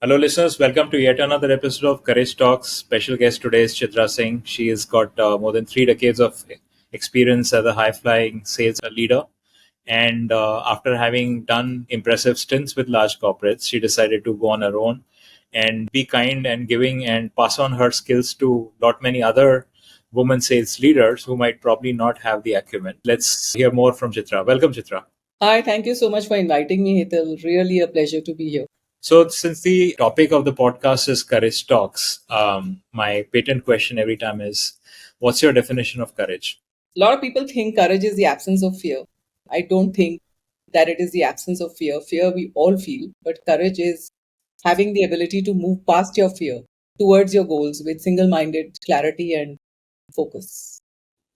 Hello, listeners. Welcome to yet another episode of Courage Talks. Special guest today is Chitra Singh. She has got more than 3 decades of experience as a high flying sales leader. And after having done impressive stints with large corporates, she decided to go on her own and be kind and giving and pass on her skills to lot many other women sales leaders who might probably not have the acumen. Let's hear more from Chitra. Welcome, Chitra. Hi, thank you so much for inviting me, Hital. Really a pleasure to be here. So, since the topic of the podcast is courage talks, my patent question every time is, what's your definition of courage? A lot of people think courage is the absence of fear. I don't think that it is the absence of fear. Fear we all feel, but courage is having the ability to move past your fear towards your goals with single minded clarity and focus.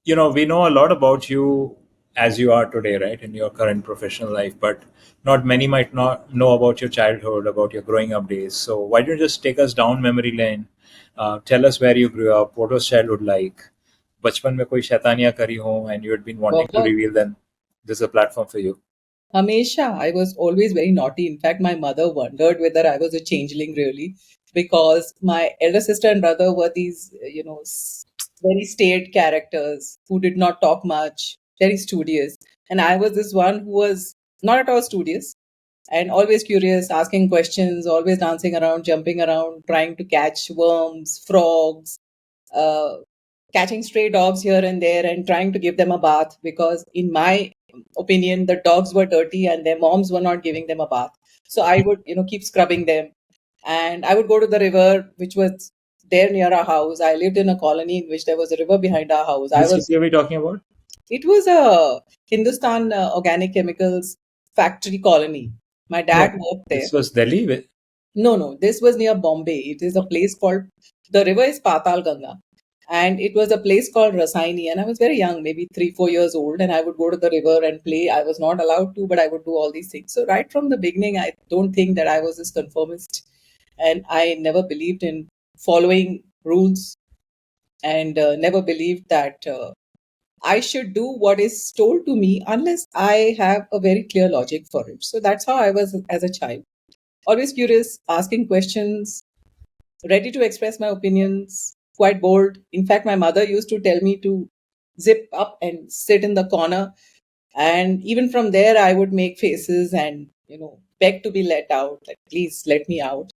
We know a lot about you as you are today, right, in your current professional life, but not many might not know about your childhood, about your growing up days. So, why don't you just take us down memory lane? Tell us where you grew up, what was childhood like? बचपन में कोई शैतानियां करी हो and you had been wanting to बहुत reveal them. This is a platform for you. Hamesha, I was always very naughty. In fact, my mother wondered whether I was a changeling really, because my elder sister and brother were these, very staid characters who did not talk much, very studious. And I was this one who was not at all studious and always curious, asking questions, always dancing around, jumping around, trying to catch worms, frogs, uh, catching stray dogs here and there and trying to give them a bath because in my opinion the dogs were dirty and their moms were not giving them a bath. So I would keep scrubbing them, and I would go to the river which was there near our house. I lived in a colony in which there was a river behind our house. I Which was city are we talking about? It was a Hindustan organic chemicals factory colony. My No, dad worked there. this was Delhi. No, this was near Bombay. It is a place called, the river is Patal Ganga. And it was a place called Rasaini. And I was very young, maybe 3, 4 years old. And I would go to the river and play. I was not allowed to, but I would do all these things. So, right from the beginning, I don't think that I was this conformist. And I never believed in following rules and never believed that I should do what is told to me unless I have a very clear logic for it. So, that's how I was as a child. Always curious, asking questions, ready to express my opinions, quite bold. In fact, my mother used to tell me to zip up and sit in the corner. And even from there, I would make faces and, beg to be let out. Like, please let me out.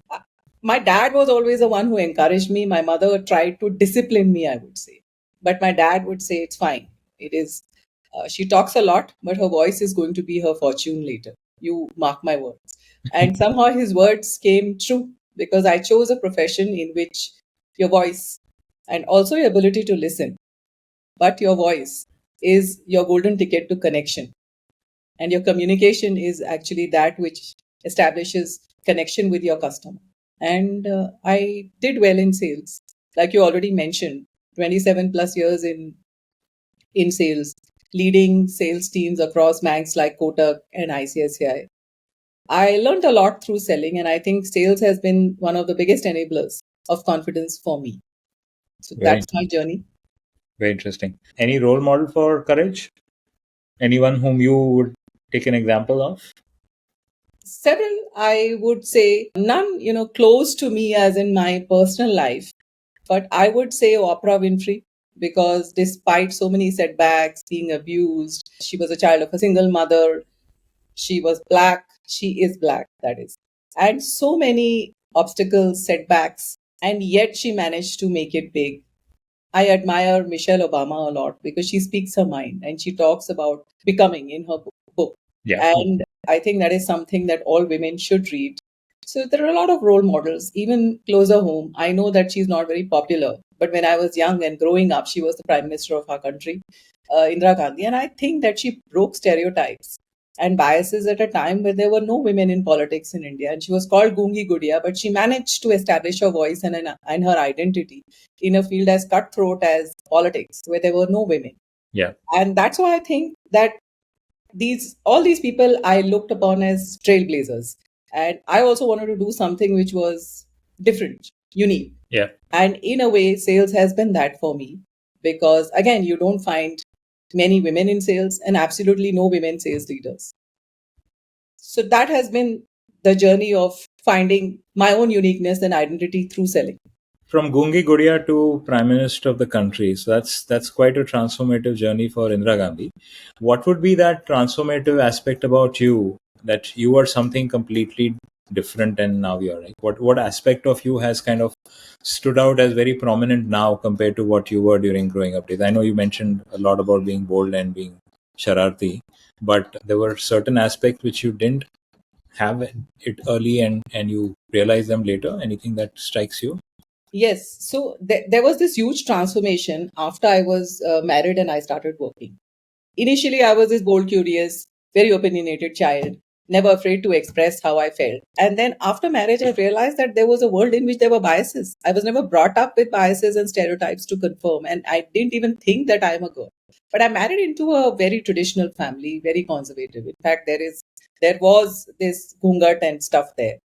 Uh, My dad was always the one who encouraged me. My mother tried to discipline me, I would say. But my dad would say, it's fine. It is, she talks a lot, but her voice is going to be her fortune later. You mark my words. And somehow his words came true because I chose a profession in which your voice and also your ability to listen, but your voice is your golden ticket to connection. And your communication is actually that which establishes connection with your customer. And I did well in sales. Like you already mentioned, 27 plus years in sales, leading sales teams across banks like Kotak and ICICI. I learned a lot through selling, and I think sales has been one of the biggest enablers of confidence for me. So Very, that's my journey. very interesting. Any role model for courage? Anyone whom you would take an example of? Several, I would say, none, close to me as in my personal life, but I would say Oprah Winfrey, because despite so many setbacks, being abused, she was a child of a single mother, she was black, she is black, that is, and so many obstacles, setbacks, and yet she managed to make it big. I admire Michelle Obama a lot because she speaks her mind and she talks about becoming in her book. Yeah. And I think that is something that all women should read. So there are a lot of role models, even closer home. I know that she's not very popular, but when I was young and growing up, she was the prime minister of our country, Indira Gandhi. And I think that she broke stereotypes and biases at a time where there were no women in politics in India. And she was called Gungi Gudia, but she managed to establish her voice and her identity in a field as cutthroat as politics, where there were no women. Yeah. And that's why I think that all these people I looked upon as trailblazers. And I also wanted to do something which was different, unique. Yeah. And in a way, sales has been that for me because, again, you don't find many women in sales and absolutely no women sales leaders. So that has been the journey of finding my own uniqueness and identity through selling. From Gungi Gudia to Prime Minister of the country. So that's quite a transformative journey for Indira Gandhi. What would be that transformative aspect about you that you are something completely different and now you're like what aspect of you has kind of stood out as very prominent now compared to what you were during growing up days? I know you mentioned a lot about being bold and being shararti, but there were certain aspects which you didn't have it early and you realize them later. Anything that strikes you? Yes. So there was this huge transformation after I was married and I started working. Initially, I was this bold, curious, very opinionated child, never afraid to express how I felt. And then after marriage, I realized that there was a world in which there were biases. I was never brought up with biases and stereotypes to confirm, and I didn't even think that I am a girl. But I married into a very traditional family, very conservative. In fact, there was this gungat and stuff there.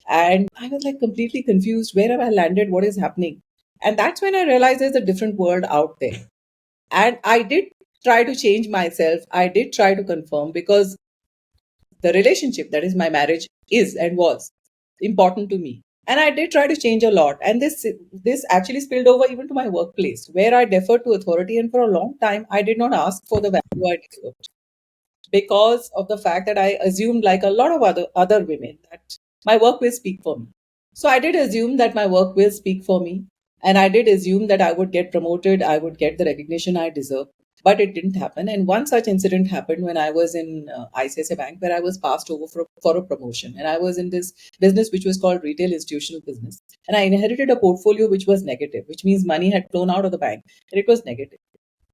And I was like completely confused. Where have I landed? What is happening? And that's when I realized there's a different world out there. And I did try to change myself. I did try to confirm because the relationship, that is my marriage, is and was important to me. And I did try to change a lot. And this actually spilled over even to my workplace, where I deferred to authority. And for a long time, I did not ask for the value I deserved because of the fact that I assumed, like a lot of other women, that my work will speak for me. So I did assume that my work will speak for me, and I did assume that I would get promoted, I would get the recognition I deserve. But it didn't happen. And one such incident happened when I was in ICICI Bank, where I was passed over for a promotion. And I was in this business which was called retail institutional business. And I inherited a portfolio which was negative, which means money had flown out of the bank and it was negative.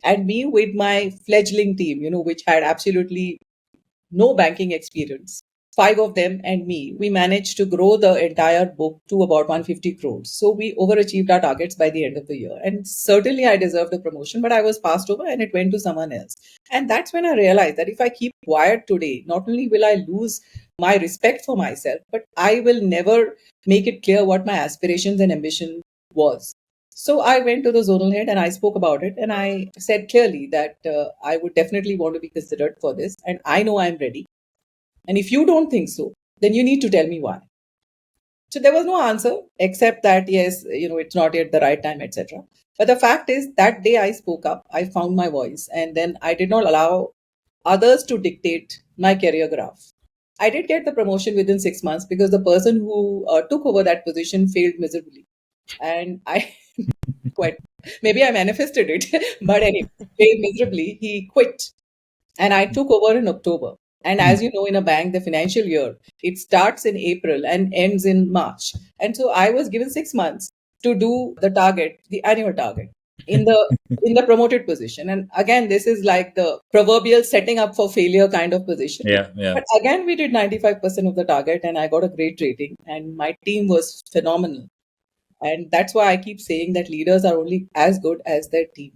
And me with my fledgling team, which had absolutely no banking experience, five of them and me, we managed to grow the entire book to about 150 crores. So we overachieved our targets by the end of the year. And certainly I deserved a promotion, but I was passed over and it went to someone else. And that's when I realized that if I keep quiet today, not only will I lose my respect for myself, but I will never make it clear what my aspirations and ambition was. So I went to the zonal head and I spoke about it. And I said clearly that I would definitely want to be considered for this. And I know I'm ready. And if you don't think so, then you need to tell me why. So there was no answer except that, yes, it's not yet the right time, etc. But the fact is, that day I spoke up, I found my voice, and then I did not allow others to dictate my career graph. I did get the promotion within 6 months because the person who took over that position failed miserably. And I quit. Maybe I manifested it, but anyway, failed miserably. He quit and I took over in October. And as you know, in a bank, the financial year, it starts in April and ends in March. And so I was given 6 months to do the target, the annual target, in the promoted position. And again, this is like the proverbial setting up for failure kind of position. Yeah, yeah. But again, we did 95% of the target, and I got a great rating, and my team was phenomenal. And that's why I keep saying that leaders are only as good as their team.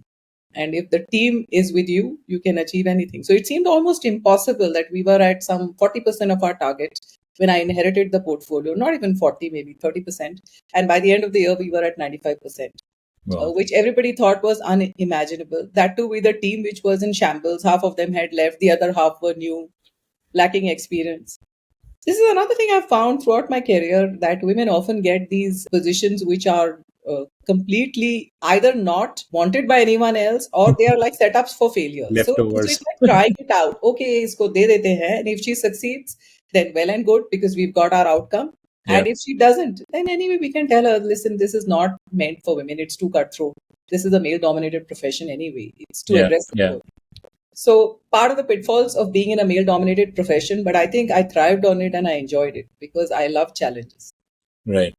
And if the team is with you, you can achieve anything. So it seemed almost impossible that we were at some 40% of our target when I inherited the portfolio, not even 40, maybe 30%. And by the end of the year, we were at 95%, Wow. which everybody thought was unimaginable. That too with a team which was in shambles. Half of them had left, the other half were new, lacking experience. This is another thing I've found throughout my career, that women often get these positions which are completely either not wanted by anyone else, or they are like setups for failure. So it's Leftovers. like trying it out. Okay, isko de dete hain. And if she succeeds, then well and good because we've got our outcome. Yeah, And if she doesn't, then anyway, we can tell her, listen, this is not meant for women. It's too cutthroat. This is a male dominated profession anyway. It's too yeah, aggressive. yeah. So part of the pitfalls of being in a male dominated profession, but I think I thrived on it and I enjoyed it because I love challenges. Right.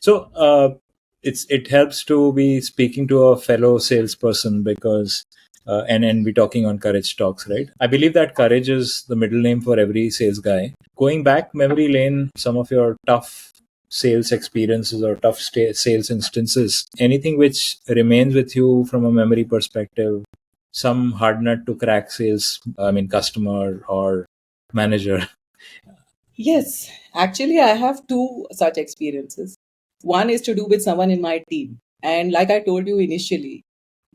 So it helps to be speaking to a fellow salesperson because and be talking on courage talks, right? I believe that courage is the middle name for every sales guy. Going back memory lane, some of your tough sales experiences or tough sales instances, anything which remains with you from a memory perspective, some hard nut to crack sales, I mean customer or manager. Yes, actually, I have two such experiences. One is to do with someone in my team. And like I told you initially,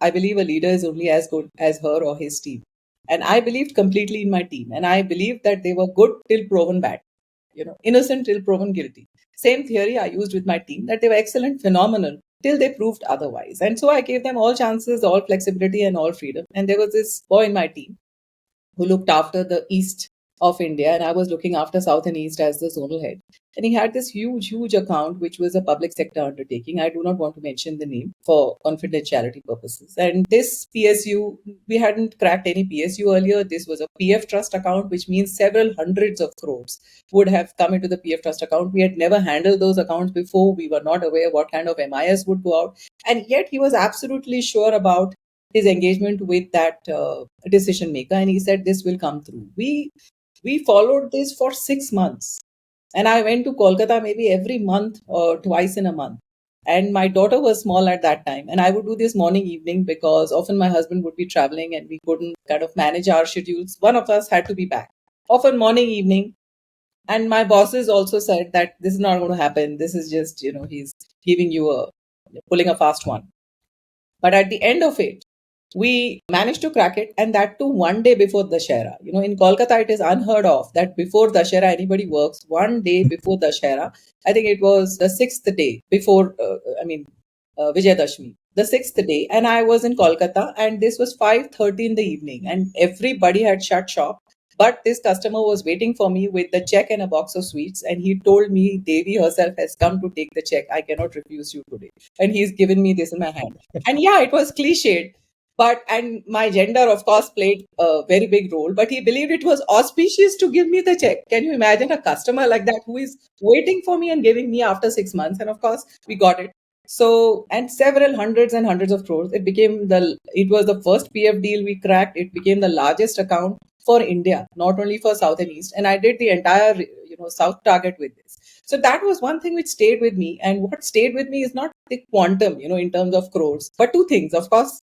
I believe a leader is only as good as her or his team. And I believed completely in my team. And I believed that they were good till proven bad. innocent till proven guilty. Same theory I used with my team, that they were excellent, phenomenal, till they proved otherwise. And so I gave them all chances, all flexibility, and all freedom. And there was this boy in my team who looked after the east of India, and I was looking after south and east as the zonal head. And he had this huge, huge account, which was a public sector undertaking. I do not want to mention the name for confidentiality purposes. And this PSU, we hadn't cracked any PSU earlier. This was a PF trust account, which means several hundreds of crores would have come into the PF trust account. We had never handled those accounts before. We were not aware what kind of MIS would go out. And yet he was absolutely sure about his engagement with that decision maker, and he said this will come through. We followed this for 6 months, and I went to Kolkata maybe every month or twice in a month. And my daughter was small at that time, and I would do this morning evening because often my husband would be traveling and we couldn't kind of manage our schedules. One of us had to be back, often morning evening. And my bosses also said that this is not going to happen, this is just, he's giving you a pulling a fast one. But at the end of it, we managed to crack it, and that too one day before Dashera. In Kolkata, it is unheard of that before Dashera anybody works. One day before Dashera, I think it was the 6th day before, Vijayadashmi, the 6th day, and I was in Kolkata, and this was 5:30 in the evening, and everybody had shut shop. But this customer was waiting for me with the check and a box of sweets, and he told me Devi herself has come to take the check. I cannot refuse you today, and he's given me this in my hand. And yeah, it was cliched, and my gender, of course, played a very big role. But he believed it was auspicious to give me the check. Can you imagine a customer like that who is waiting for me and giving me after 6 months? And of course, we got it. So, and several hundreds and hundreds of crores. It was the first PF deal we cracked. It became the largest account for India, not only for South and East. And I did the entire, South target with this. So that was one thing which stayed with me. And what stayed with me is not the quantum, in terms of crores, but two things. Of course,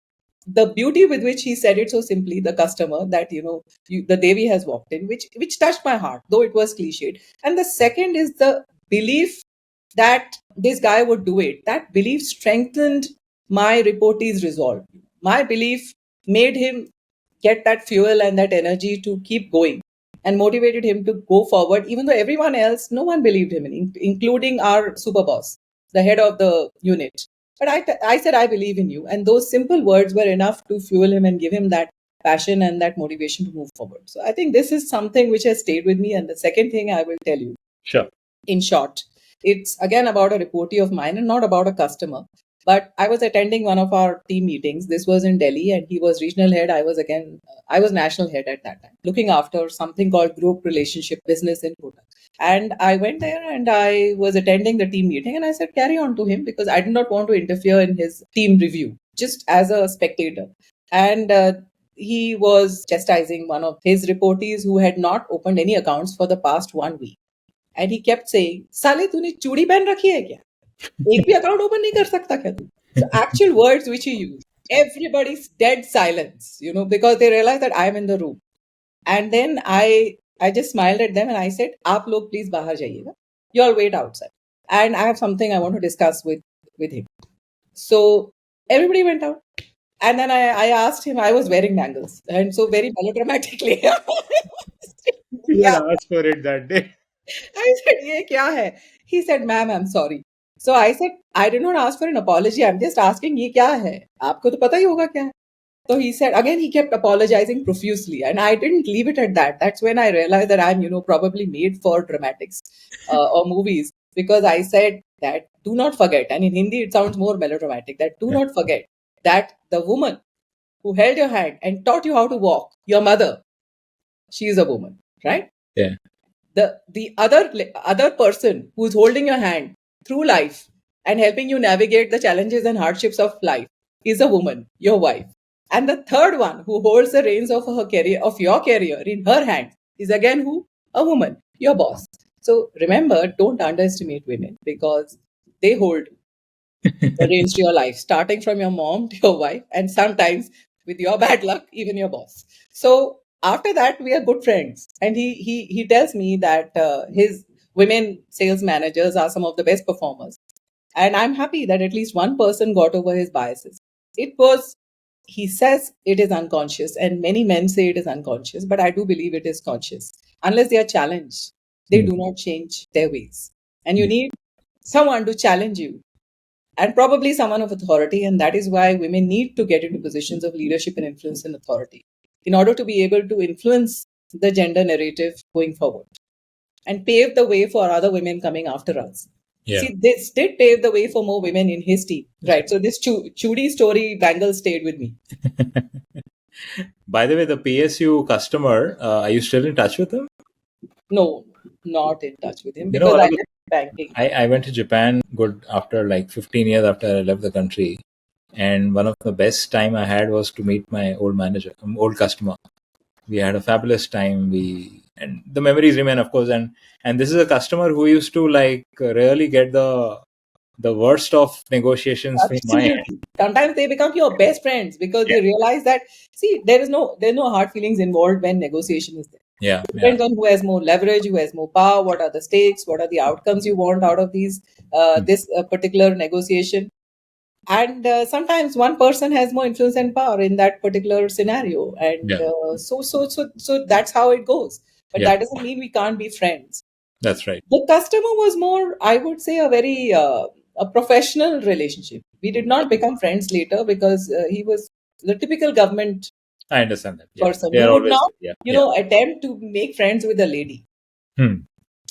the beauty with which he said it so simply, the customer, that, the Devi has walked in, which touched my heart, though it was cliched. And the second is the belief that this guy would do it. That belief strengthened my reportee's resolve. My belief made him get that fuel and that energy to keep going, and motivated him to go forward, even though everyone else, no one believed him, including our super boss, the head of the unit. But I said, I believe in you. And those simple words were enough to fuel him and give him that passion and that motivation to move forward. So I think this is something which has stayed with me. And the second thing I will tell you, Sure. in short, it's again about a reportee of mine and not about a customer. But I was attending one of our team meetings. This was in Delhi, and he was regional head. I was national head at that time, looking after something called group relationship business in Kotak. And I went there and I was attending the team meeting, and I said, carry on to him, because I did not want to interfere in his team review, just as a spectator. And he was chastising one of his reportees who had not opened any accounts for the past 1 week. And he kept saying, साले तूने चूड़ी पहन रखी है क्या? एक भी account open नहीं कर सकता क्या तू? So actual words which he used. Everybody's dead silence, because they realized that I'm in the room. And then I just smiled at them and I said, आप लोग please बाहर जाइएगा. You all wait outside. And I have something I want to discuss with him. So everybody went out. And then I asked him, I was wearing bangles. And so very melodramatically, You had yeah, asked for it that day. I said, ये क्या है? He said, ma'am, I'm sorry. So I said, I did not ask for an apology. I'm just asking, ये क्या है? आपको तो पता ही होगा क्या है. So he said, again, he kept apologizing profusely. And I didn't leave it at that. That's when I realized that I'm, probably made for dramatics or movies. Because I said that do not forget, and in Hindi it sounds more melodramatic, that do not forget that the woman who held your hand and taught you how to walk, your mother, she is a woman, right? Yeah. The other person who's holding your hand through life and helping you navigate the challenges and hardships of life is a woman, your wife. And the third one who holds the reins of your career in her hands is again who? A woman, your boss. So remember, don't underestimate women, because they hold the reins to your life, starting from your mom to your wife, and sometimes, with your bad luck, even your boss. So after that, we are good friends. And he tells me that his women sales managers are some of the best performers. And I'm happy that at least one person got over his biases. He says it is unconscious, and many men say it is unconscious, but I do believe it is conscious, unless they are challenged. they do not change their ways. And you need someone to challenge you, and probably someone of authority. And that is why women need to get into positions of leadership and influence and authority in order to be able to influence the gender narrative going forward and pave the way for other women coming after us. Yeah. See, this did pave the way for more women in his team, right? So this Chudi story, Bangle stayed with me. By the way, the PSU customer, are you still in touch with him? No, not in touch with him You know, because I left banking. I went to Japan good after like 15 years after I left the country. And one of the best time I had was to meet my old manager, old customer. We had a fabulous time. And the memories remain, of course. And this is a customer who used to like really get the worst of negotiations from my end. Absolutely. Sometimes they become your best friends because they realize that, see, there's no hard feelings involved when negotiation is there. Yeah. It depends on who has more leverage, who has more power, what are the stakes, what are the outcomes you want out of this particular negotiation. And sometimes one person has more influence and power in that particular scenario, and so that's how it goes. But that doesn't mean we can't be friends. That's right. The customer was more, I would say, a very a professional relationship. We did not become friends later because he was the typical government I understand that. person. They He are would always, not, attempt to make friends with a lady.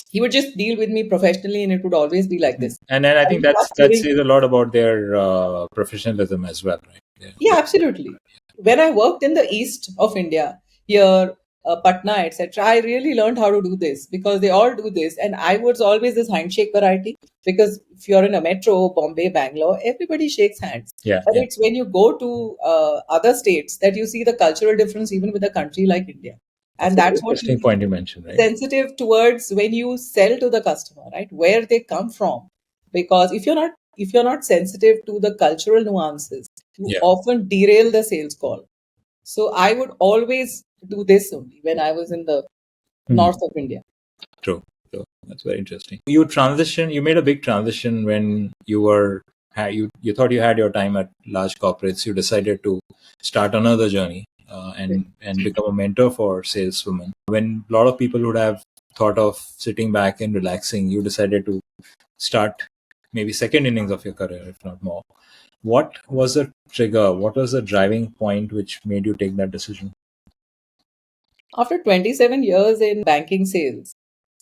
He would just deal with me professionally, and it would always be like this. And then I think that says a lot about their professionalism as well, right? Yeah, absolutely. When I worked in the east of India, here, Patna, etc., I really learned how to do this because they all do this. And I was always this handshake variety because if you're in a metro, Bombay, Bangalore, everybody shakes hands. But it's when you go to other states that you see the cultural difference, even with a country like India. And that's what interesting point you mentioned, right? Sensitive towards when you sell to the customer, right? Where they come from. Because if you're not sensitive to the cultural nuances, you often derail the sales call. So I would always do this only when I was in the north of India. True. That's very interesting. You made a big transition when you thought you had your time at large corporates. You decided to start another journey and become a mentor for saleswomen. When a lot of people would have thought of sitting back and relaxing, you decided to start maybe second innings of your career, if not more. What was the trigger? What was the driving point which made you take that decision? After 27 years in banking sales,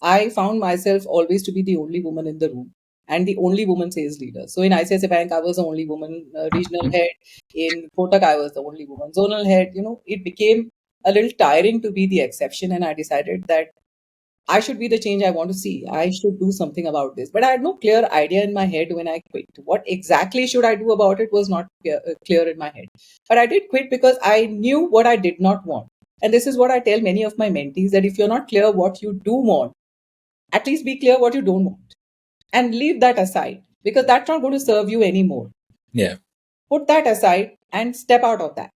I found myself always to be the only woman in the room and the only woman sales leader. So in ICICI Bank, I was the only woman regional head. In Kotak, I was the only woman zonal head. It became a little tiring to be the exception, and I decided that I should be the change I want to see. I should do something about this. But I had no clear idea in my head when I quit. What exactly should I do about it was not clear in my head. But I did quit because I knew what I did not want. And this is what I tell many of my mentees, that if you're not clear what you do want, at least be clear what you don't want. And leave that aside because that's not going to serve you anymore. Yeah. Put that aside and step out of that.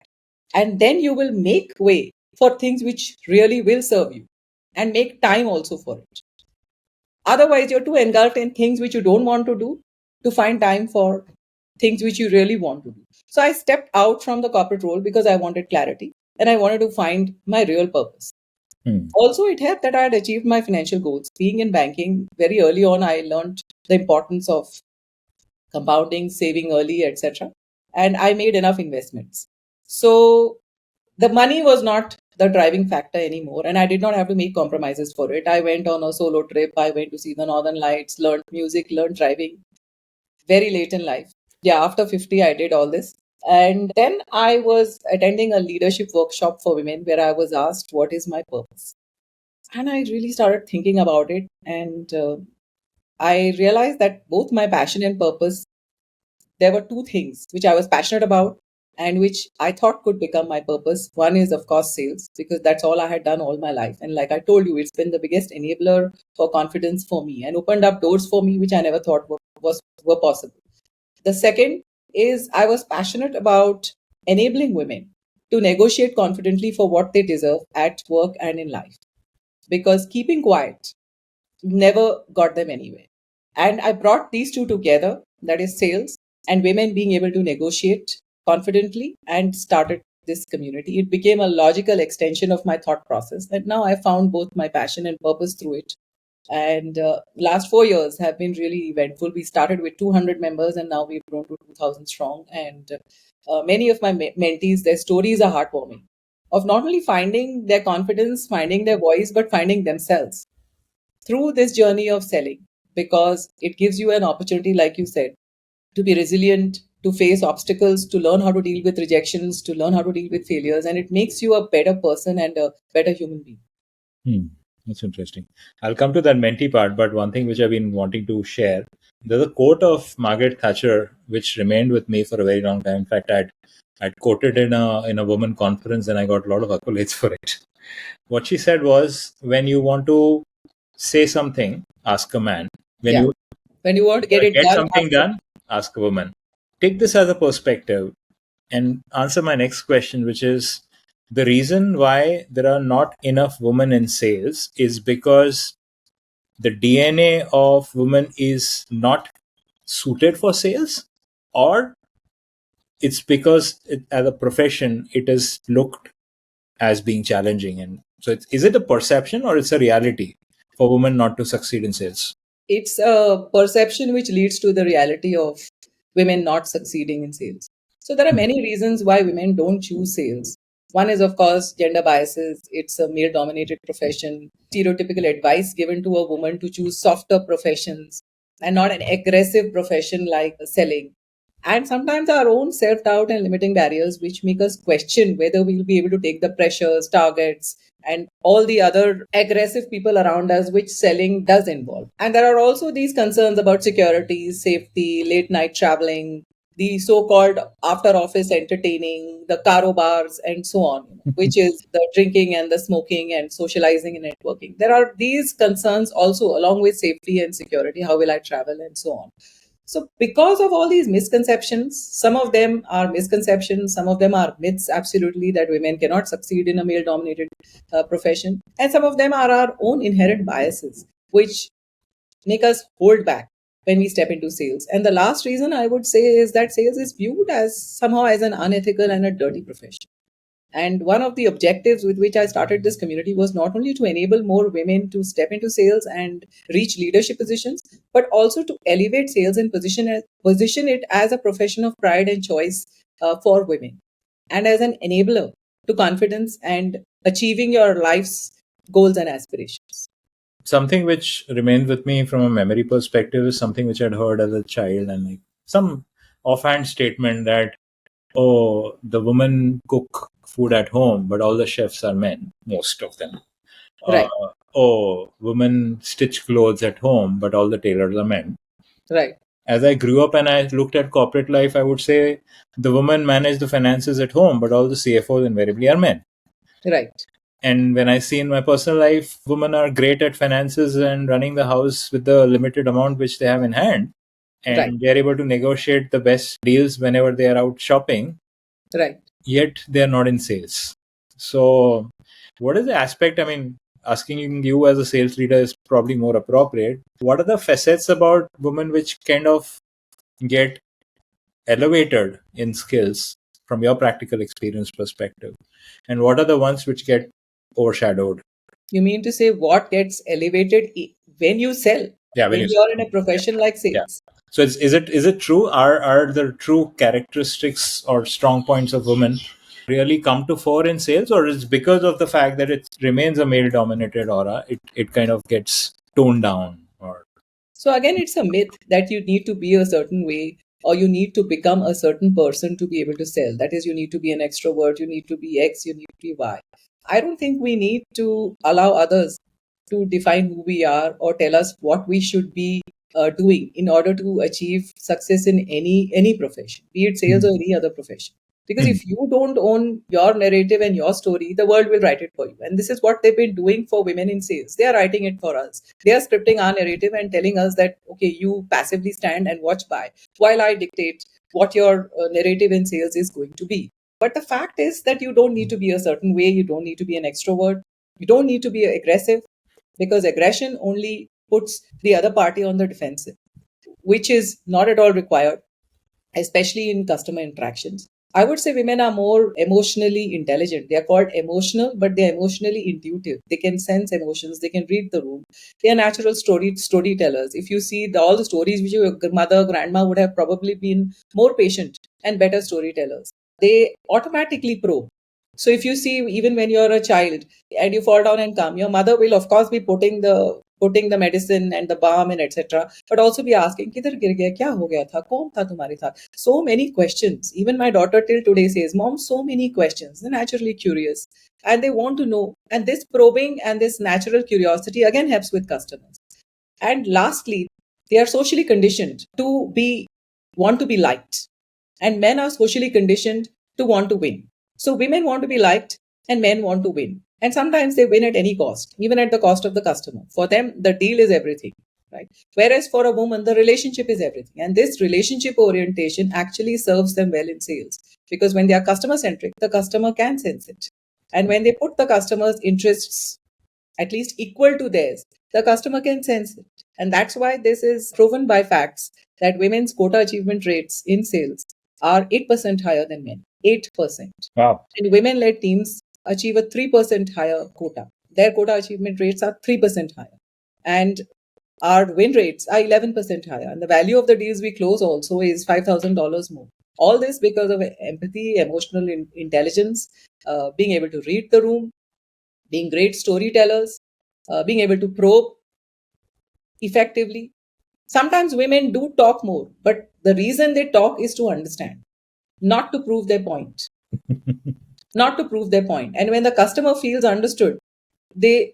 And then you will make way for things which really will serve you and make time also for it. Otherwise, you're too engulfed in things which you don't want to do to find time for things which you really want to do. So I stepped out from the corporate role because I wanted clarity and I wanted to find my real purpose. Also, it helped that I had achieved my financial goals. Being in banking, very early on, I learned the importance of compounding, saving early, etc. And I made enough investments. So the money was not the driving factor anymore, and I did not have to make compromises for it. I went on a solo trip. I went to see the Northern Lights, learned music, learned driving very late in life. Yeah, after 50, I did all this. And then I was attending a leadership workshop for women where I was asked, what is my purpose? And I really started thinking about it. And I realized that both my passion and purpose, there were two things which I was passionate about and which I thought could become my purpose. One is, of course, sales, because that's all I had done all my life. And like I told you, it's been the biggest enabler for confidence for me and opened up doors for me which I never thought were possible. The second is I was passionate about enabling women to negotiate confidently for what they deserve at work and in life. Because keeping quiet never got them anywhere. And I brought these two together, that is sales and women being able to negotiate confidently, and started this community. It became a logical extension of my thought process. And now I found both my passion and purpose through it. And last 4 years have been really eventful. We started with 200 members and now we've grown to 2,000 strong. And many of my mentees, their stories are heartwarming of not only finding their confidence, finding their voice, but finding themselves through this journey of selling, because it gives you an opportunity, like you said, to be resilient, to face obstacles, to learn how to deal with rejections, to learn how to deal with failures, and it makes you a better person and a better human being. That's interesting. I'll come to that mentee part, but one thing which I've been wanting to share, there's a quote of Margaret Thatcher which remained with me for a very long time. In fact, I'd quoted in a woman conference and I got a lot of accolades for it. What she said was, when you want to say something, ask a man. When Yeah. you When you want to get it get done, something done, ask a woman. Take this as a perspective and answer my next question, which is, the reason why there are not enough women in sales is because the DNA of women is not suited for sales, or it's because as a profession it is looked as being challenging. And so is it a perception or it's a reality for women not to succeed in sales? it's a perception which leads to the reality of women not succeeding in sales. So there are many reasons why women don't choose sales. One is, of course, gender biases. It's a male dominated profession. Stereotypical advice given to a woman to choose softer professions and not an aggressive profession like selling. And sometimes our own self doubt and limiting barriers, which make us question whether we'll be able to take the pressures, targets, and all the other aggressive people around us, which selling does involve. And there are also these concerns about security, safety, late night traveling, the so called after office entertaining, the karo bars, and so on, which is the drinking and the smoking and socializing and networking. There are these concerns also, along with safety and security. How will I travel, and so on. So, because of all these misconceptions, some of them are misconceptions, some of them are myths, absolutely, that women cannot succeed in a male dominated profession. And some of them are our own inherent biases, which make us hold back when we step into sales. And the last reason I would say is that sales is viewed as somehow as an unethical and a dirty profession. And one of the objectives with which I started this community was not only to enable more women to step into sales and reach leadership positions, but also to elevate sales and position it as a profession of pride and choice for women, and as an enabler to confidence and achieving your life's goals and aspirations. Something which remains with me from a memory perspective is something which I'd heard as a child, and like some offhand statement that, oh, the women cook food at home, but all the chefs are men, most of them. Uh, Right, oh, women stitch clothes at home, but all the tailors are men. right, As I grew up and I looked at corporate life, I would say the women manage the finances at home, but all the CFOs invariably are men. right, And when I see in my personal life, women are great at finances and running the house with the limited amount which they have in hand. right, And they're able to negotiate the best deals whenever they are out shopping, right. yet they're not in sales. So, what is the aspect? I mean, asking you as a sales leader is probably more appropriate. What are the facets about women which kind of get elevated in skills from your practical experience perspective? And what are the ones which get overshadowed? You mean to say what gets elevated when you sell, Yeah, when when you you're in a yeah, profession like yeah. sales? So is it true? Are the true characteristics or strong points of women really come to fore in sales, or is because of the fact that it remains a male dominated aura, it kind of gets toned down? Or So again, it's a myth that you need to be a certain way or you need to become a certain person to be able to sell. That is, you need to be an extrovert, you need to be X, you need to be Y. I don't think we need to allow others to define who we are or tell us what we should be doing in order to achieve success in any profession, be it sales or any other profession. Because Hmm. if you don't own your narrative and your story, the world will write it for you. And this is what they've been doing for women in sales. They are writing it for us. They are scripting our narrative and telling us that, okay, you passively stand and watch by while I dictate what your narrative in sales is going to be. But the fact is that you don't need to be a certain way. You don't need to be an extrovert. You don't need to be aggressive, because aggression only puts the other party on the defensive, which is not at all required, especially in customer interactions. I would say women are more emotionally intelligent. They are called emotional, but they are emotionally intuitive. They can sense emotions. They can read the room. They are natural storytellers. If you see all the stories which your mother, grandma would have probably been more patient and better storytellers. They automatically probe. So if you see, even when you're a child and you fall down and come, your mother will of course be putting the medicine and the balm and etc. But also be asking, किधर गिर गया, क्या हो गया था, कौन था तुम्हारे साथ? So many questions. Even my daughter till today says, Mom, so many questions. They're naturally curious and they want to know. And this probing and this natural curiosity again helps with customers. And lastly, they are socially conditioned to want to be liked. And men are socially conditioned to want to win. So women want to be liked and men want to win. And sometimes they win at any cost, even at the cost of the customer. For them, the deal is everything, right? Whereas for a woman, the relationship is everything. And this relationship orientation actually serves them well in sales, because when they are customer centric, the customer can sense it. And when they put the customer's interests at least equal to theirs, the customer can sense it. And that's why this is proven by facts that women's quota achievement rates in sales are 8% higher than men. 8%. Wow. And women led teams achieve a 3% higher quota. Their quota achievement rates are 3% higher. And our win rates are 11% higher. And the value of the deals we close also is $5,000 more. All this because of empathy, emotional intelligence, being able to read the room, being great storytellers, being able to probe effectively. Sometimes women do talk more, but the reason they talk is to understand, not to prove their point. Not to prove their point. And when the customer feels understood, they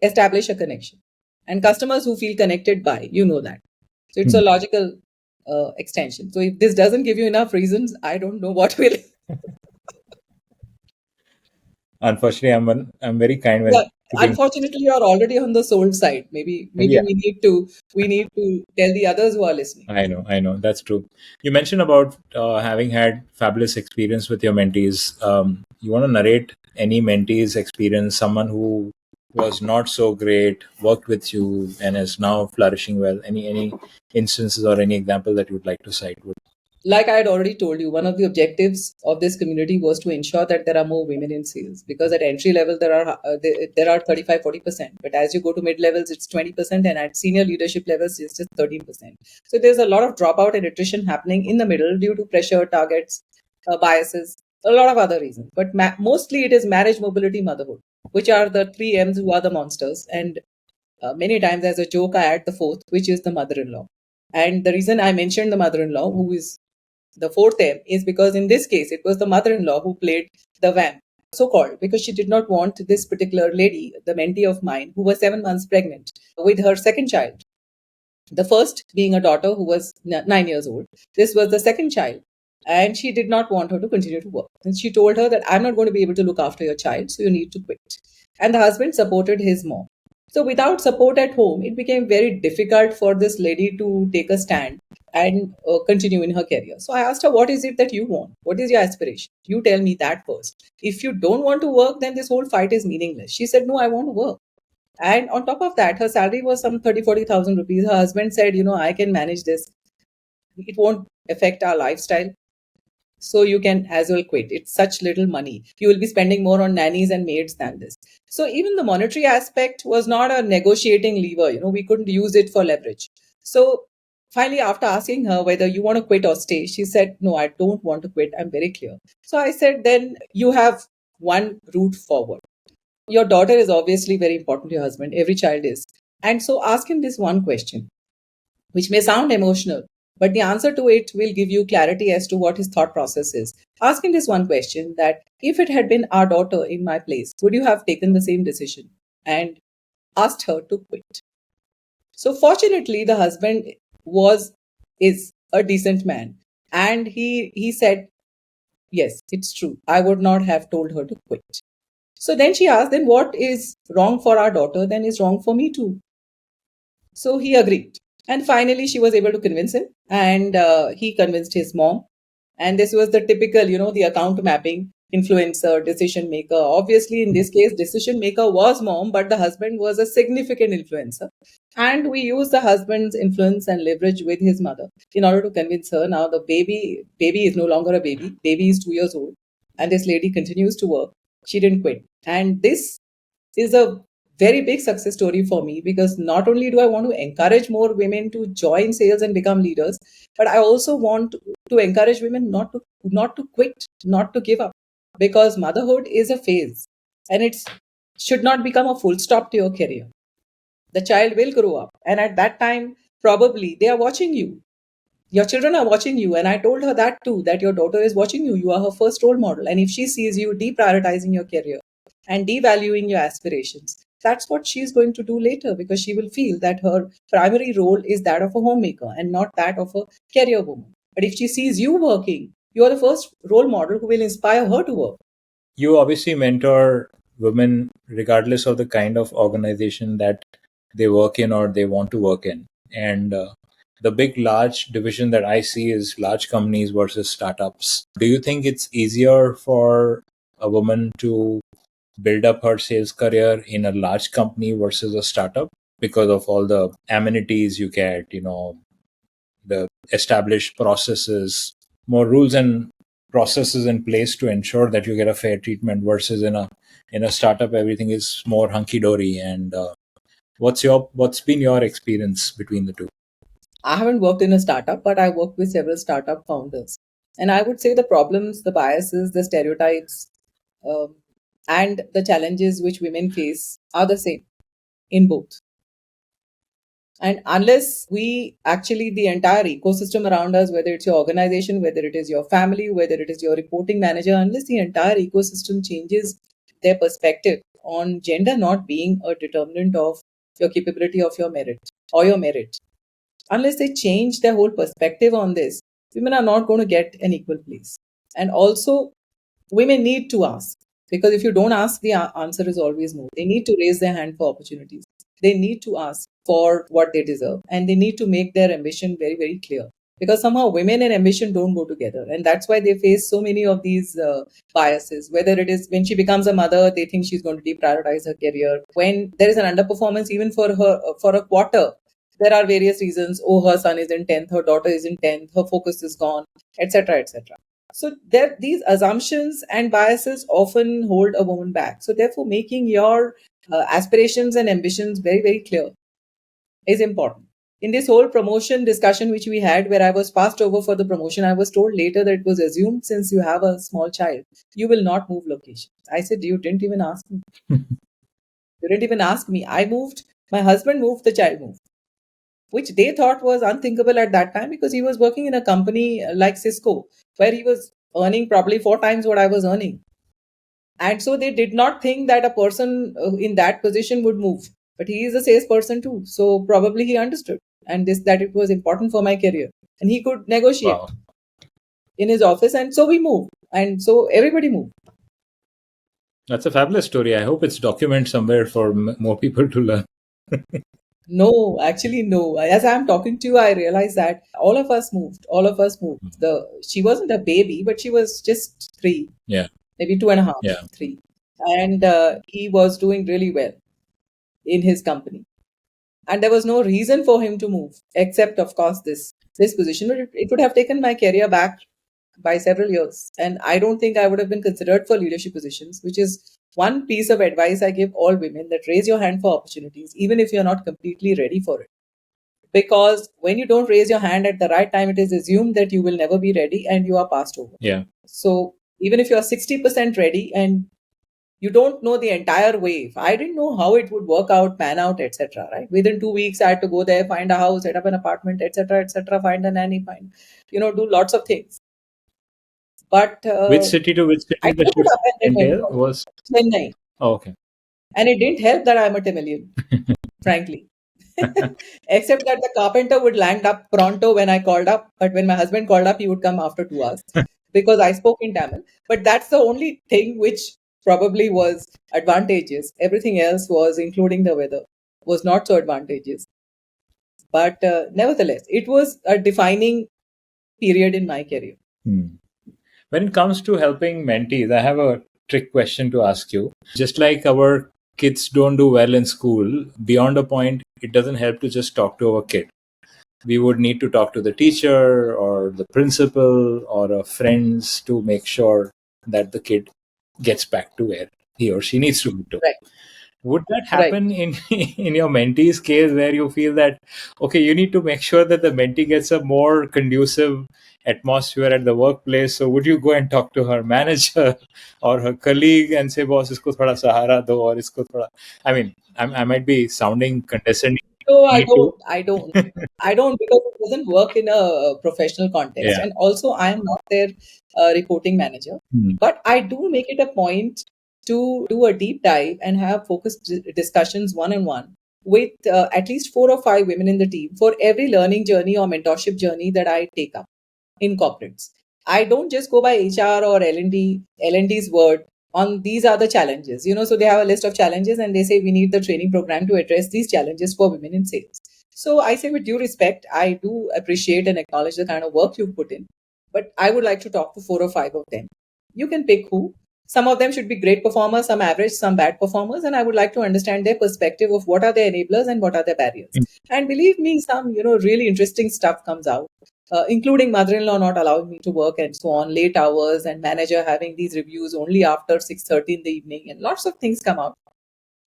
establish a connection. And customers who feel connected by, you know that. So it's a logical extension. So if this doesn't give you enough reasons, I don't know what will. Unfortunately, I'm very kind when Yeah, putting. unfortunately, you are already on the sold side. Maybe Yeah, we need to tell the others who are listening. I know. That's true. You mentioned about having had fabulous experience with your mentees. You want to narrate any mentees experience, someone who was not so great, worked with you, and is now flourishing well. Any instances or any example that you'd like to cite? Like I had already told you, one of the objectives of this community was to ensure that there are more women in sales, because at entry level there are 35-40%, but as you go to mid levels it's 20%, and at senior leadership levels it's just 13%. So there's a lot of dropout and attrition happening in the middle due to pressure, targets, biases, a lot of other reasons. But mostly it is marriage, mobility, motherhood, which are the three M's who are the monsters. And many times as a joke I add the fourth, which is the mother-in-law. And the reason I mentioned the mother-in-law, who is the fourth M, is because in this case it was the mother-in-law who played the vamp, so called, because she did not want this particular lady, the mentee of mine, who was 7 months pregnant with her second child. The first being a daughter who was 9 years old. This was the second child. And she did not want her to continue to work. And she told her that I'm not going to be able to look after your child, so you need to quit. And the husband supported his mom. So without support at home, it became very difficult for this lady to take a stand and continue in her career. So I asked her, what is it that you want? What is your aspiration? You tell me that first. If you don't want to work, then this whole fight is meaningless. She said, no, I want to work. And on top of that, her salary was some 30,000-40,000 rupees. Her husband said, I can manage this. It won't affect our lifestyle. So you can as well quit. It's such little money. You will be spending more on nannies and maids than this. So even the monetary aspect was not a negotiating lever. We couldn't use it for leverage. So finally, after asking her whether you want to quit or stay, she said, no, I don't want to quit. I'm very clear. So I said, then you have one route forward. Your daughter is obviously very important to your husband. Every child is. And so ask him this one question, which may sound emotional, but the answer to it will give you clarity as to what his thought process is. Ask him this one question, that if it had been our daughter in my place, would you have taken the same decision? And asked her to quit. So fortunately, the husband is a decent man. And he said, yes, it's true. I would not have told her to quit. So then she asked, then what is wrong for our daughter, then is wrong for me too. So he agreed. And finally, she was able to convince him, and he convinced his mom. And this was the typical, the account mapping. influencer, decision maker. Obviously, in this case, decision maker was mom, but the husband was a significant influencer. And we use the husband's influence and leverage with his mother in order to convince her. Now the baby is no longer a baby. Baby is 2 years old, and this lady continues to work. She didn't quit, and this is a very big success story for me, because not only do I want to encourage more women to join sales and become leaders, but I also want to encourage women not to quit, not to give up, because motherhood is a phase, and it should not become a full stop to your career. The child will grow up, and at that time probably they are watching you. Your children are watching you, and I told her that too, that your daughter is watching you. You are her first role model, and if she sees you deprioritizing your career and devaluing your aspirations, that's what she's going to do later, because she will feel that her primary role is that of a homemaker and not that of a career woman. But if she sees you working, you are the first role model who will inspire her to work. You obviously mentor women regardless of the kind of organization that they work in or they want to work in. And the big, large division that I see is large companies versus startups. Do you think it's easier for a woman to build up her sales career in a large company versus a startup because of all the amenities you get, the established processes, more rules and processes in place to ensure that you get a fair treatment versus in a startup everything is more hunky dory? And what's been your experience between the two? I haven't worked in a startup, but I worked with several startup founders. And I would say the problems, the biases, the stereotypes, um, and the challenges which women face are the same in both. And unless we actually, the entire ecosystem around us, whether it's your organization, whether it is your family, whether it is your reporting manager, unless the entire ecosystem changes their perspective on gender not being a determinant of your capability of your merit or your merit, unless they change their whole perspective on this, women are not going to get an equal place. And also, women need to ask, because if you don't ask, the answer is always no. They need to raise their hand for opportunities. They need to ask for what they deserve, and they need to make their ambition very, very clear. Because somehow women and ambition don't go together, and that's why they face so many of these biases. Whether it is when she becomes a mother, they think she's going to deprioritize her career. When there is an underperformance, even for her for a quarter, there are various reasons. Oh, her son is in 10th, her daughter is in 10th, her focus is gone, etc., etc. So there, these assumptions and biases often hold a woman back. So therefore, making your aspirations and ambitions very, very clear is important. In this whole promotion discussion which we had, where I was passed over for the promotion, I was told later that it was assumed, since you have a small child, you will not move location. I said, you didn't even ask me. You didn't even ask me. I moved, my husband moved, the child moved, which they thought was unthinkable at that time, because he was working in a company like Cisco, where he was earning probably 4 times what I was earning. And so they did not think that a person in that position would move. But he is a salesperson too. So probably he understood, and this that it was important for my career. And he could negotiate Wow, in his office. And so we moved. And so everybody moved. that's a fabulous story. I hope it's documented somewhere for more people to learn. No, actually, no. As I'm talking to you, I realized that all of us moved. All of us moved. She wasn't a baby, but she was just 3, Yeah, maybe 2.5, yeah. 3. And he was doing really well in his company. And there was no reason for him to move, except, of course, this position. But it would have taken my career back by several years. And I don't think I would have been considered for leadership positions, which is one piece of advice I give all women, that raise your hand for opportunities, even if you're not completely ready for it. Because when you don't raise your hand at the right time, it is assumed that you will never be ready and you are passed over. Yeah. So even if you're 60% ready and you don't know the entire way, I didn't know how it would work out, pan out, etc. Right? Within 2 weeks, I had to go there, find a house, set up an apartment, etc., etc., find a nanny, do lots of things. But Which city to which I city the took it shift up and it went entail well. was? Chennai. Oh, okay. And it didn't help that I'm a Tamilian, frankly. Except that the carpenter would land up pronto when I called up. But when my husband called up, he would come after 2 hours because I spoke in Tamil. But that's the only thing which probably was advantageous. Everything else was, including the weather, was not so advantageous. But nevertheless, it was a defining period in my career. Hmm. When it comes to helping mentees, I have a trick question to ask you. Just like our kids don't do well in school, beyond a point, it doesn't help to just talk to our kid. We would need to talk to the teacher or the principal or friends to make sure that the kid gets back to where he or she needs to be to. Right. Would that Right. happen in in your mentee's case, where you feel that okay, you need to make sure that the mentee gets a more conducive atmosphere at the workplace? So would you go and talk to her manager or her colleague and say, boss, isko thoda sahara do, or isko thoda, I mean, I might be sounding condescending. No, I Me too. don't. I don't. I don't, because it doesn't work in a professional context. Yeah. And also, I am not their reporting manager. Hmm. But I do make it a point to do a deep dive and have focused discussions one on one with at least 4 or 5 women in the team for every learning journey or mentorship journey that I take up in corporates. I don't just go by HR or L&D's word on these are the challenges. So they have a list of challenges and they say we need the training program to address these challenges for women in sales. So I say, with due respect, I do appreciate and acknowledge the kind of work you've put in, but I would like to talk to 4 or 5 of them. You can pick who. Some of them should be great performers, some average, some bad performers, and I would like to understand their perspective of what are their enablers and what are their barriers. And believe me, some really interesting stuff comes out, including mother-in-law not allowing me to work and so on, late hours, and manager having these reviews only after 6:30 in the evening, and lots of things come out.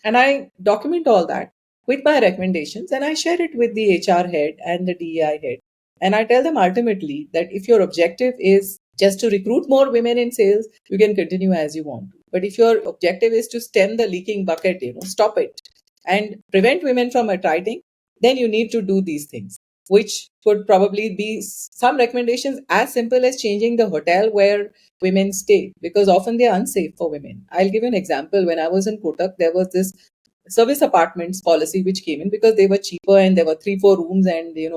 And I document all that with my recommendations, and I share it with the HR head and the DEI head. And I tell them ultimately that if your objective is just to recruit more women in sales, you can continue as you want. But if your objective is to stem the leaking bucket, stop it and prevent women from attriting, then you need to do these things, which could probably be some recommendations as simple as changing the hotel where women stay, because often they are unsafe for women. I'll give you an example. When I was in Kotak, there was this service apartments policy which came in because they were cheaper and there were 3-4 rooms, and a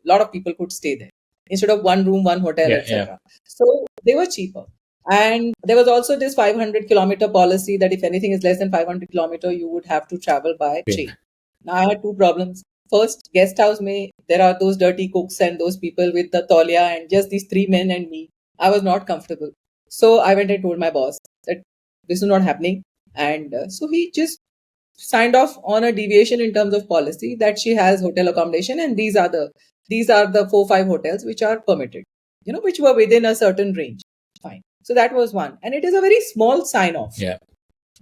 lot of people could stay there instead of one room, one hotel, Yeah, yeah, etc. So they were cheaper. And there was also this 500-kilometer policy that if anything is less than 500 kilometer, you would have to travel by okay. train. Now I had two problems. First, guest house may there are those dirty cooks and those people with the tolia and just these 3 men and me. I was not comfortable. So I went and told my boss that this is not happening. And so he just signed off on a deviation in terms of policy that she has hotel accommodation, and these are the 4-5 hotels which are permitted, which were within a certain range. Fine. So that was one. And it is a very small sign off, Yeah,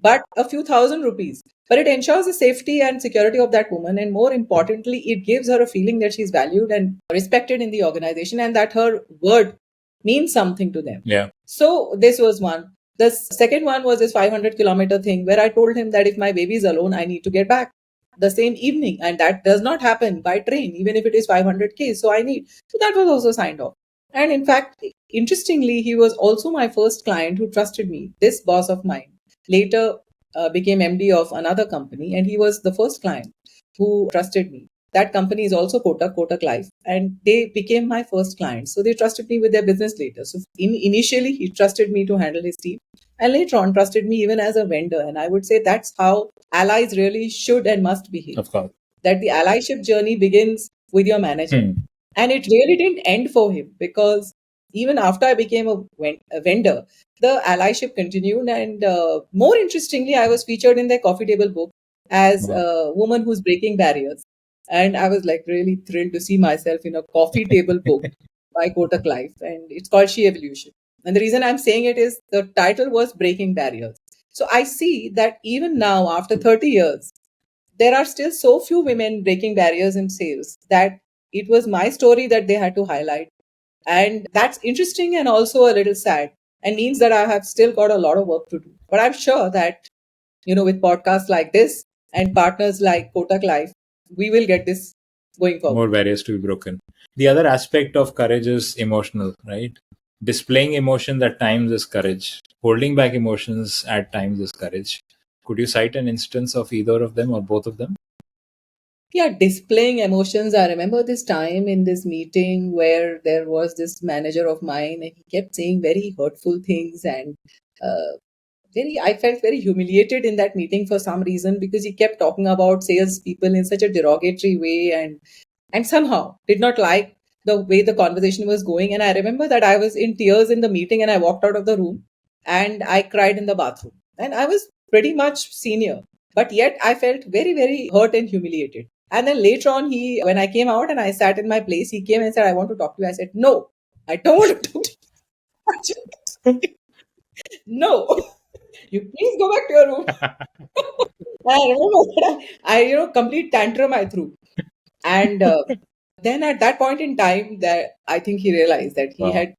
but a few thousand rupees. But it ensures the safety and security of that woman. And more importantly, it gives her a feeling that she's valued and respected in the organization and that her word means something to them. yeah, So this was one. The second one was this 500-kilometer thing where I told him that if my baby is alone, I need to get back the same evening. And that does not happen by train, even if it is 500K. So I need. So that was also signed off. And in fact, interestingly, he was also my first client who trusted me. This boss of mine later became MD of another company, and he was the first client who trusted me. That company is also Kotak Life, and they became my first client. So they trusted me with their business later. So initially, he trusted me to handle his team, and later on, trusted me even as a vendor. And I would say that's how allies really should and must behave. of course. That the allyship journey begins with your manager. Hmm. And it really didn't end for him, because even after I became a vendor, the allyship continued. And more interestingly, I was featured in their coffee table book as Wow. a woman who's breaking barriers. And I was like really thrilled to see myself in a coffee table book by Kotak Life. And it's called She Evolution. And the reason I'm saying it is the title was Breaking Barriers. So I see that even now, after 30 years, there are still so few women breaking barriers in sales that it was my story that they had to highlight. And that's interesting and also a little sad, and means that I have still got a lot of work to do. But I'm sure that, with podcasts like this and partners like Kotak Life, we will get this going forward. More barriers to be broken. The other aspect of courage is emotional, right? Displaying emotions at times is courage. Holding back emotions at times is courage. Could you cite an instance of either of them or both of them? Yeah, displaying emotions. I remember this time in this meeting where there was this manager of mine, and he kept saying very hurtful things, and I felt very humiliated in that meeting for some reason, because he kept talking about salespeople in such a derogatory way, and somehow did not like the way the conversation was going. And I remember that I was in tears in the meeting and I walked out of the room and I cried in the bathroom. And I was pretty much senior, but yet I felt very, very hurt and humiliated. And then later on, when I came out and I sat in my place, he came and said, I want to talk to you. I said, no, I don't want to talk to you. No, you please go back to your room. And I remember that complete tantrum I threw. And then at that point in time, that I think he realized that he Wow. had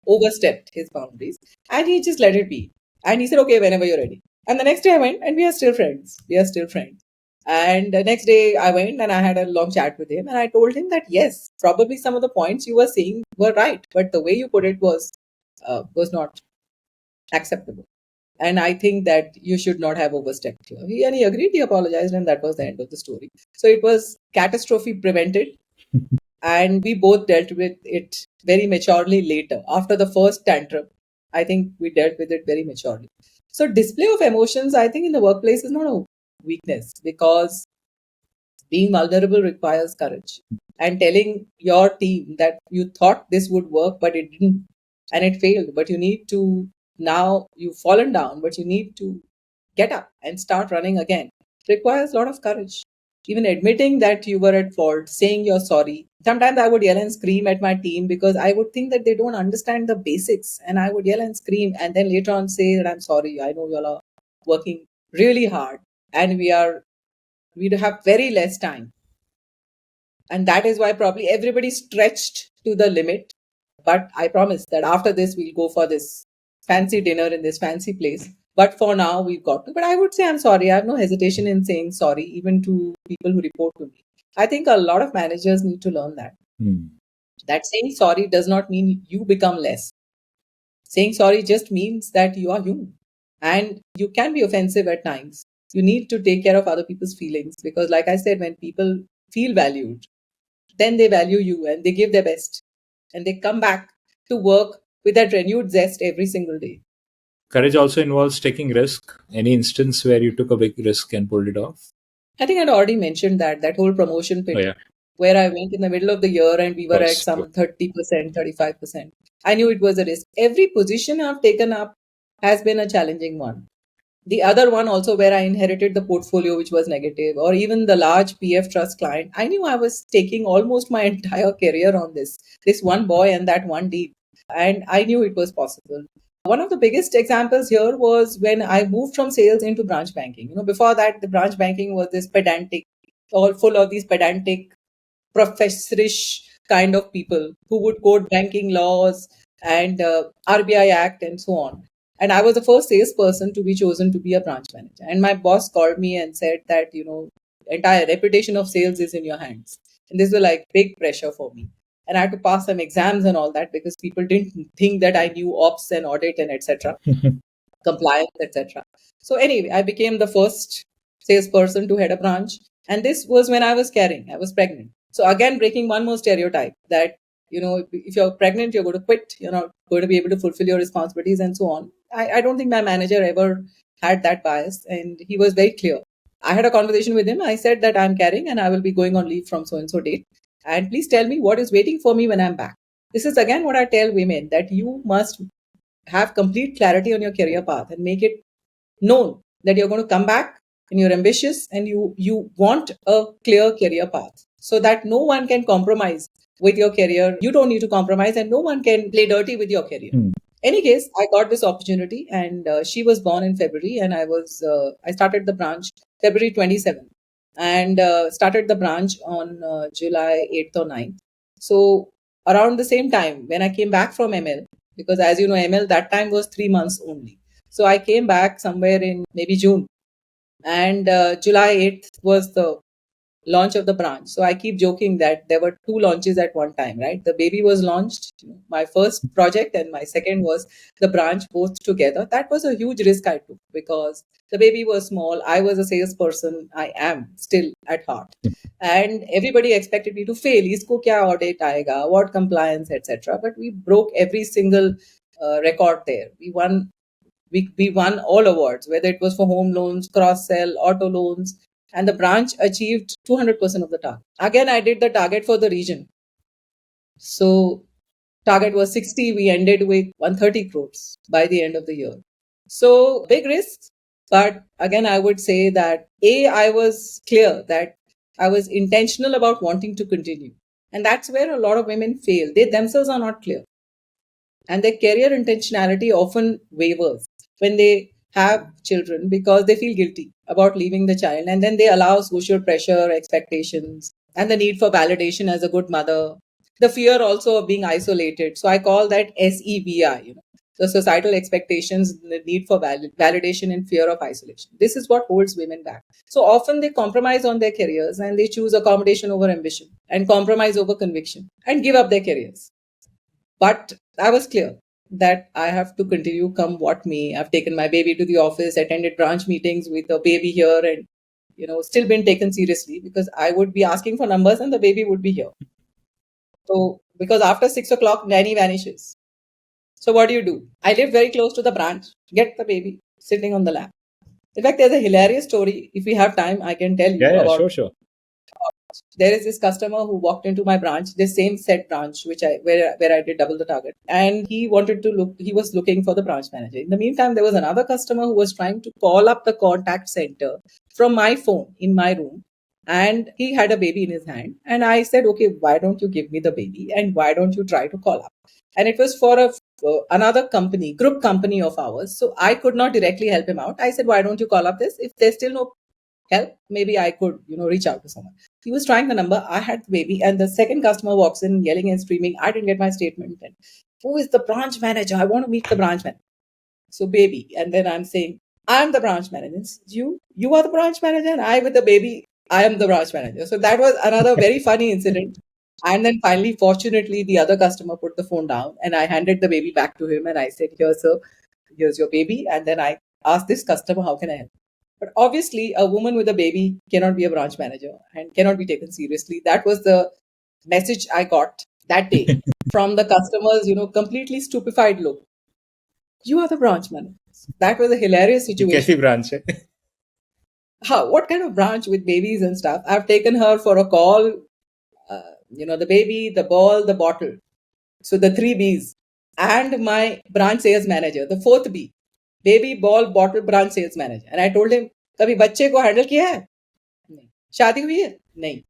overstepped his boundaries and he just let it be. And he said, okay, whenever you're ready. And the next day I went and we are still friends. We are still friends. And the next day I went and I had a long chat with him and I told him that yes, probably some of the points you were saying were right, but the way you put it was not acceptable. And I think that you should not have overstepped here. He agreed, he apologized, and that was the end of the story. So it was catastrophe prevented. And we both dealt with it very maturely later. After the first tantrum, I think we dealt with it very maturely. So display of emotions, I think in the workplace is not a weakness, because being vulnerable requires courage. And telling your team that you thought this would work, but it didn't, and it failed, but you need to, now you've fallen down, but you need to get up and start running again, requires a lot of courage. Even admitting that you were at fault, saying you're sorry. Sometimes I would yell and scream at my team because I would think that they don't understand the basics, and I would yell and scream and then later on say that I'm sorry. I know you all are working really hard and we have very less time. And that is why probably everybody stretched to the limit. But I promise that after this, we'll go for this fancy dinner in this fancy place. But for now, we've got to. But I would say I'm sorry. I have no hesitation in saying sorry, even to people who report to me. I think a lot of managers need to learn that. That saying sorry does not mean you become less. Saying sorry just means that you are human. And you can be offensive at times. You need to take care of other people's feelings because, like I said, when people feel valued, then they value you and they give their best and they come back to work with that renewed zest every single day. Courage also involves taking risk. Any instance where you took a big risk and pulled it off? I think I'd already mentioned that whole promotion pit Oh, yeah. where I went in the middle of the year and we Of were at course. some 30%, 35%. I knew it was a risk. Every position I've taken up has been a challenging one. The other one also where I inherited the portfolio, which was negative, or even the large PF trust client, I knew I was taking almost my entire career on this one boy and that one deal. And I knew it was possible. One of the biggest examples here was when I moved from sales into branch banking. Before that, the branch banking was this pedantic, all full of these pedantic, professorish kind of people who would quote banking laws and RBI Act and so on. And I was the first salesperson to be chosen to be a branch manager. And my boss called me and said that, entire reputation of sales is in your hands. And this was like big pressure for me. And I had to pass some exams and all that because people didn't think that I knew ops and audit and etc., compliance, etc. So anyway, I became the first salesperson to head a branch. And this was when I was carrying, I was pregnant. So again, breaking one more stereotype that, if you're pregnant, you're going to quit, you're not going to be able to fulfill your responsibilities and so on. I don't think my manager ever had that bias. And he was very clear. I had a conversation with him. I said that I'm carrying and I will be going on leave from so and so date. And please tell me what is waiting for me when I'm back. This is again what I tell women, that you must have complete clarity on your career path and make it known that you're going to come back and you're ambitious and you want a clear career path so that no one can compromise with your career. You don't need to compromise and no one can play dirty with your career. Any case, I got this opportunity and she was born in February and I started the branch February 27th and started the branch on July 8th or 9th. So around the same time when I came back from ML, because as you know, ML that time was 3 months only. So I came back somewhere in maybe June, and July 8th was the launch of the branch. So I keep joking that there were two launches at one time, right? The baby was launched, my first project, and my second was the branch, both together. That was a huge risk I took because the baby was small. I was a salesperson. I am still at heart. And everybody expected me to fail. Isko kya audit aayega, what compliance, etc. But we broke every single record there. We won all awards, whether it was for home loans, cross sell, auto loans, and the branch achieved 200% of the target. Again, I did the target for the region. So target was 60. We ended with 130 crores by the end of the year. So big risks. But again, I would say that I was clear that I was intentional about wanting to continue. And that's where a lot of women fail. They themselves are not clear. And their career intentionality often wavers when they have children because they feel guilty about leaving the child. And then they allow social pressure, expectations, and the need for validation as a good mother. The fear also of being isolated. So I call that SEVI, the societal expectations, the need for validation and fear of isolation. This is what holds women back. So often they compromise on their careers and they choose accommodation over ambition and compromise over conviction and give up their careers. But I was clear that I have to continue come what may. I've taken my baby to the office, attended branch meetings with a baby here, and still been taken seriously because I would be asking for numbers and the baby would be here. So because after 6 o'clock, nanny vanishes. So what do? I live very close to the branch. Get the baby sitting on the lap. In fact, there's a hilarious story. If we have time, I can tell you Yeah, about. sure. There is this customer who walked into my branch, the same set branch, where I did double the target, and he wanted to look. He was looking for the branch manager. In the meantime, there was another customer who was trying to call up the contact center from my phone in my room, and he had a baby in his hand. And I said, "Okay, why don't you give me the baby, and why don't you try to call up?" And it was for another company, group company of ours. So I could not directly help him out. I said, "Why don't you call up this? If there's still no help, maybe I could, reach out to someone." He was trying the number. I had the baby, and the second customer walks in yelling and screaming, "I didn't get my statement." And who is the branch manager? I want to meet the branch manager. So baby, and then I'm saying, "I'm the branch manager." You are the branch manager, and I with the baby, I am the branch manager. So that was another very funny incident. And then finally, fortunately, the other customer put the phone down, and I handed the baby back to him, and I said, "Here, sir, here's your baby." And then I asked this customer, "How can I help?" But obviously, a woman with a baby cannot be a branch manager and cannot be taken seriously. That was the message I got that day from the customers, completely stupefied look. "You are the branch manager." That was a hilarious situation. कैसी branch है? How? What kind of branch with babies and stuff? I've taken her for a call. The baby, the ball, the bottle. So the three B's. And my branch sales manager, the fourth B. Baby, ball, bottle, branch sales manager. And I told him, कभी बच्चे को handle किया है? नहीं. शादी हुई है? नहीं.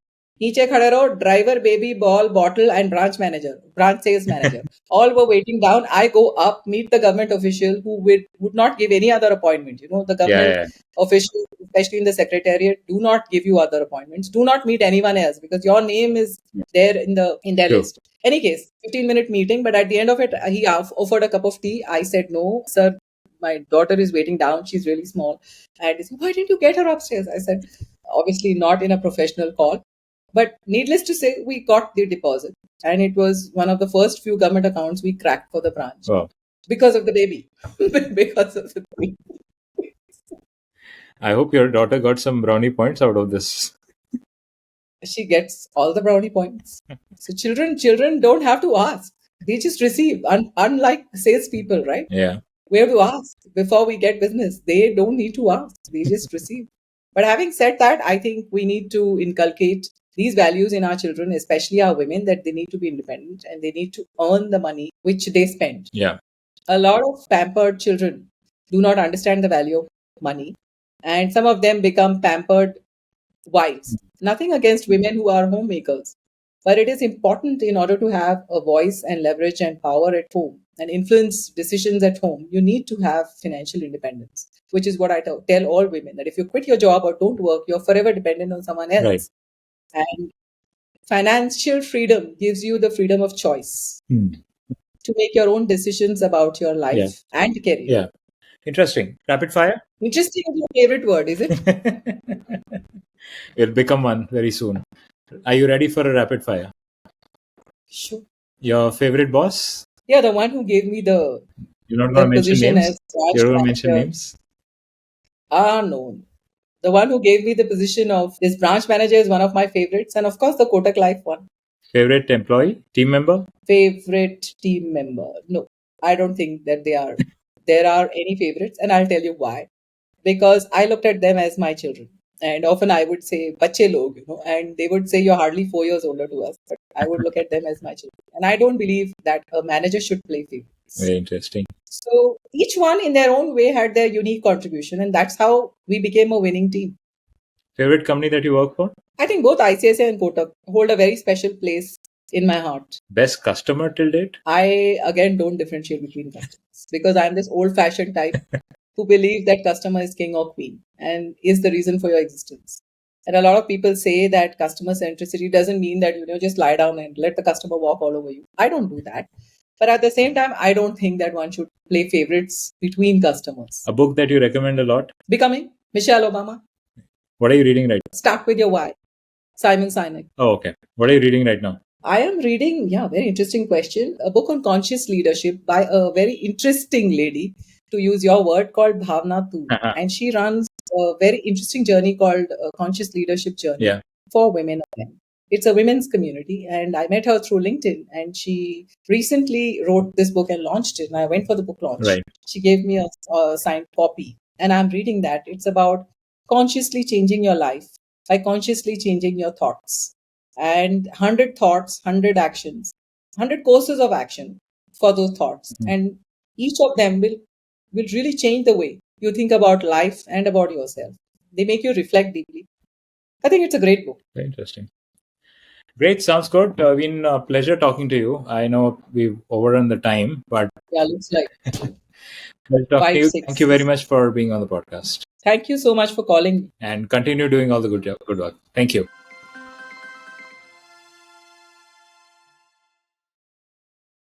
नीचे खड़े रहो, driver, baby, ball, bottle and branch manager, branch sales manager. All were waiting down. I go up, meet the government official who would not give any other appointment. The government officials, especially in the secretariat, do not give you other appointments. Do not meet anyone else because your name is there in their True. list. Any case, 15-minute meeting, but at the end of it, he offered a cup of tea. I said, "No, sir, my daughter is waiting down. She's really small." And he said, "Why didn't you get her upstairs?" I said, "Obviously not in a professional call." But needless to say, we got the deposit. And it was one of the first few government accounts we cracked for the branch. Wow. Because of the baby. Because of the baby. I hope your daughter got some brownie points out of this. She gets all the brownie points. So children don't have to ask. They just receive. Unlike salespeople, right? Yeah. We have to ask before we get business. They don't need to ask. They just receive. But having said that, I think we need to inculcate these values in our children, especially our women, that they need to be independent and they need to earn the money which they spend. Yeah. A lot of pampered children do not understand the value of money, and some of them become pampered wives. Nothing against women who are homemakers, but it is important in order to have a voice and leverage and power at home and influence decisions at home. You need to have financial independence, which is what I tell all women, that if you quit your job or don't work, you're forever dependent on someone else. Right. And financial freedom gives you the freedom of choice to make your own decisions about your life and career. Yeah. Interesting. Rapid fire? Interesting is your favorite word, is it? It'll become one very soon. Are you ready for a rapid fire? Sure. Your favorite boss? Yeah, the one who gave me the You're not going to mention position names? as branch You're going to mention manager. names? No. The one who gave me the position of this branch manager is one of my favorites. And of course, the Kotak Life one. Favorite employee? Team member? Favorite team member? No, I don't think that there are any favorites. And I'll tell you why. Because I looked at them as my children. And often I would say, "Bache log," and they would say, "You're hardly 4 years older to us." But I would look at them as my children. And I don't believe that a manager should play favorites. Very interesting. So each one in their own way had their unique contribution, and that's how we became a winning team. Favorite company that you work for? I think both ICICI and Kotak hold a very special place in my heart. Best customer till date? I, again, don't differentiate between customers because I'm this old-fashioned type who believe that customer is king or queen and is the reason for your existence. And a lot of people say that customer centricity doesn't mean that, just lie down and let the customer walk all over you. I don't do that. But at the same time, I don't think that one should play favorites between customers. A book that you recommend a lot? Becoming, Michelle Obama. What are you reading right now? Start with your why. Simon Sinek. Oh, okay. What are you reading right now? I am reading, very interesting question, a book on conscious leadership by a very interesting lady, to use your word, called Bhavna Tu. And she runs a very interesting journey called Conscious Leadership Journey for women. It's a women's community, and I met her through LinkedIn, and she recently wrote this book and launched it, and I went for the book launch. Right. She gave me a signed copy, and I'm reading that. It's about consciously changing your life by consciously changing your thoughts. And 100 thoughts, 100 actions, 100 courses of action for those thoughts. And each of them will really change the way you think about life and about yourself. They make you reflect deeply. I think it's a great book. Very interesting. Great, sounds good. Been a pleasure talking to you. I know we've overrun the time, but yeah, looks like pleasure talking to you. Thank you very much for being on the podcast. Thank you so much for calling me. And continue doing all the good work. Thank you.